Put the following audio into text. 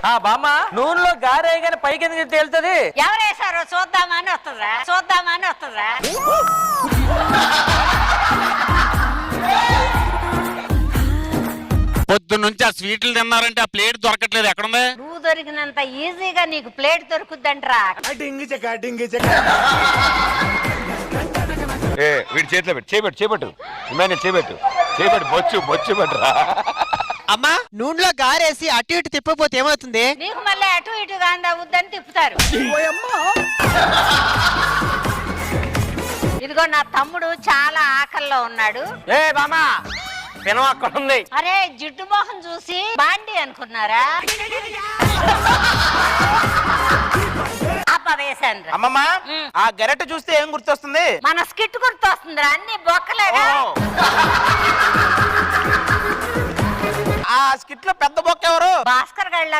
బామ్మ నూనెలో గారేగానే పైకి ఎందుకు తేలుతుంది? ఎవరేసారో చూద్దామని వస్తుందా? చూద్దామని వస్తుందా? పొద్దున్నుంచి ఆ స్వీట్లు తిన్నారంటే ఆ ప్లేట్ దొరకట్లేదు, ఎక్కడుంది? నువ్వు దొరికినంత ఈజీగా నీకు ప్లేట్ దొరుకుద్దంట్రా. వీడి చేతిలో పెట్టు, చేపట్టు చేపట్టు బొచ్చు పట్టురా. అమ్మా నూనెలో గారేసి అటు ఇటు తిప్పపోతే ఏమవుతుంది? నీకు మళ్ళీ అటు ఇటుగా అందవుద్దని తిప్పుతారు. ఇదిగో నా తమ్ముడు చాలా ఆకల్లో ఉన్నాడు. బామ్మ పినం అక్కడ ఉంది. అరే జిడ్డు మొహం చూసి బాండి అనుకున్నారా? వేసాను. అమ్మమ్మ ఆ గెరెట్ చూస్తే ఏం గుర్తొస్తుంది? మన స్కిట్ గుర్తొస్తుందిరా, అన్ని బొక్కలేగా. ఆ స్కిట్ లో పెద్ద బొక్క ఎవరు? భాస్కర్ గళ్ళ